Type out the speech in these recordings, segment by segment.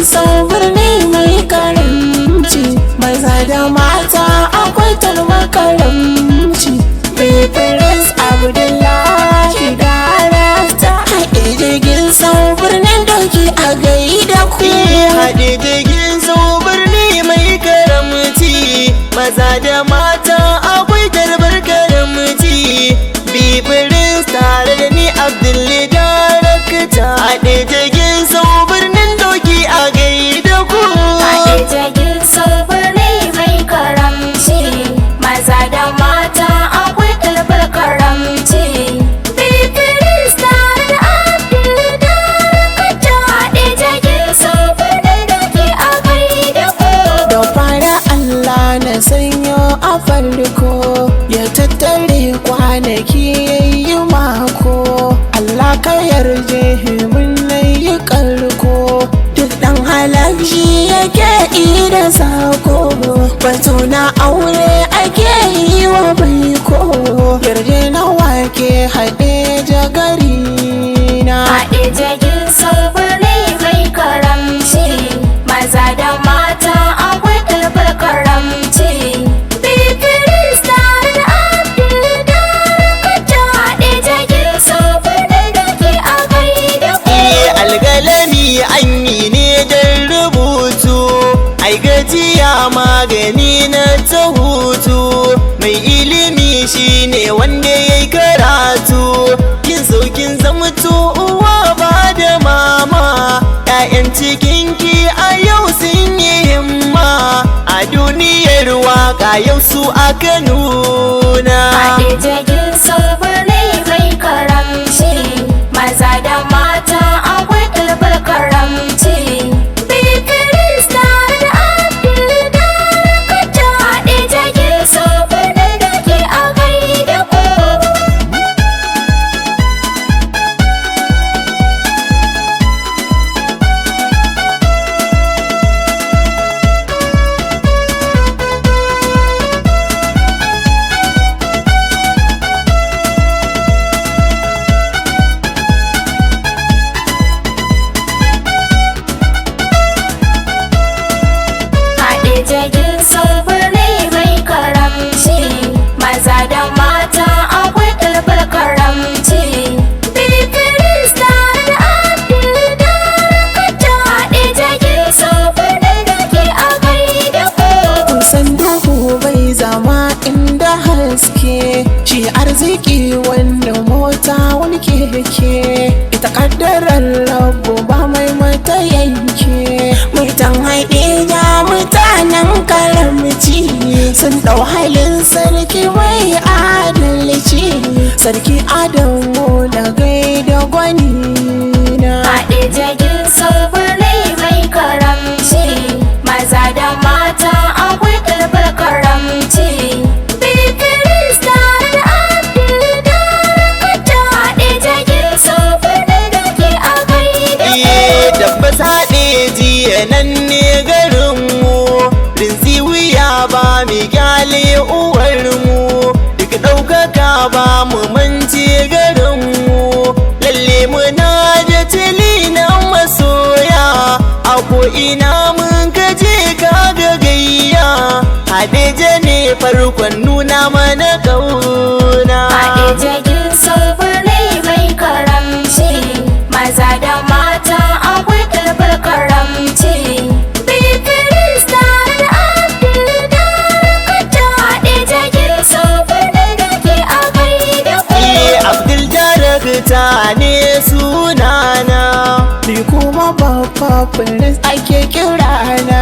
sau birni mai karamci, maza da mata akwai tarbar karamci. Prince Abdullahi da Rasta haɗe jirgin sau birnin doki a gaida ku. Haɗe jirgin sau birni mai karamci, maza da mata akwai tarbar karamci. Prince tare da ni Abdullahi da Rasta haɗe jirgin sau birnin doki a gaida ku. Haɗe jirgin sau birni mai karamci, maza da mata akwai tarbar karamci. Prince tare da Abdullahi da Rasta haɗe jirgin sau birnin doki a gaida ku. Da fara Allah na sanyo a farko, ya tattare kwanaki yayi mako. Allah ka yarje mun nayi karko, duk dan halarci yake ida sako. Bato na aure ake yi wa baiko, yarje na wake haɗe jagari na. Haɗe jagin sau birni mai karamci, maza da mata akwai tarbar karamci. An yi ne don rubutu, ai gajiya magani na ta hutu. Mai ilimi shine wanda ya yi karatu, kin saukin zamto uwa ba da mama. 'Ya'yan cikinki a yau sun yi himma, a duniyar waka yau su aka nuna. Haɗe jirgin sau birni mai karamci, maza da mata akwai tarbar karamci. Prince tare da Abdullahi da Rasta haɗe jirgin sau birnin doki a gaida ku. Jirgin sau birni mai karamci, maza da mata akwai tarbar karamci. Prince tare da Abdullahi da Rasta haɗe jirgin sau birnin doki a gaida ku. Kusan duhu bai zama inda haske, shi arziki wanda mota wani keke. Ita kaddarar rabu ba mai mata yanke, mutan haɗe ya mutanen karamci. Sun ɗau halin sarki mai adalci, sarki Adamu da gaida gwani na. Haɗe jirgin sau birni mai karamci, maza da mata akwai tarbar karamci. Prince tare da Abdullahi da Rasta haɗe jirgin sau birnin doki a gaida ku. Tabbas haɗe jiya nan ne garinmu, rinsi wuya ba mi gyale uwarmu. Duk ɗaukaka ba mu mance garinmu, lalle muna da tili na masoya. A ko'ina mun kaje ka ga gayya, Hadeja ne farkon nuna mana ƙauna. Haɗe jirgin sau birni mai karamci, maza da mata akwai tarbar karamci. Prince tare da Abdullahi da Rasta haɗe jirgin sau birnin doki a gaida ku. Abdul da Rasta ne sunana, ni kuma babba Prince ake kirana.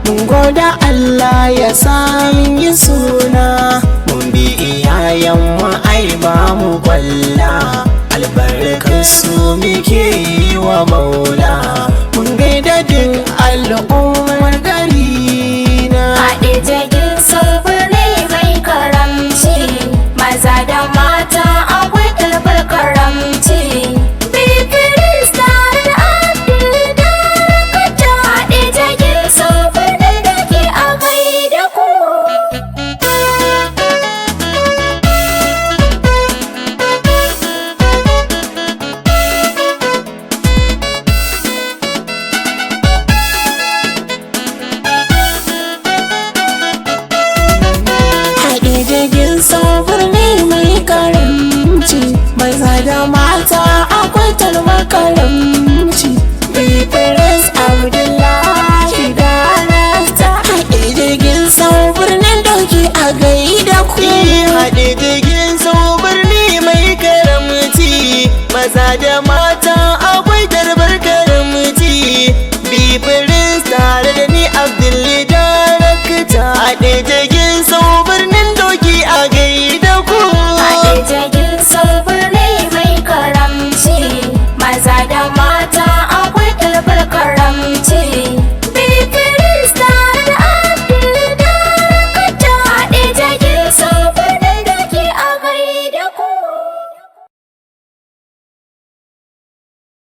Mun goda Allah ya samun yi suna, mun bi iyayenmu ai ba mu kwalla. Albarkar su muke yi wa maula, mun gaida duk al'ummar gari na. Haɗe jirgin sau birni mai karamci, maza da mata akwai tarbar karamci. Prince tare da maza da mata akwai tarbar karamci. Bifirin tare da ni Abdul Darakta. Haɗe jirgin sau birnin doki a gaida ku. Haɗe jirgin sau birni mai karamci, maza da mata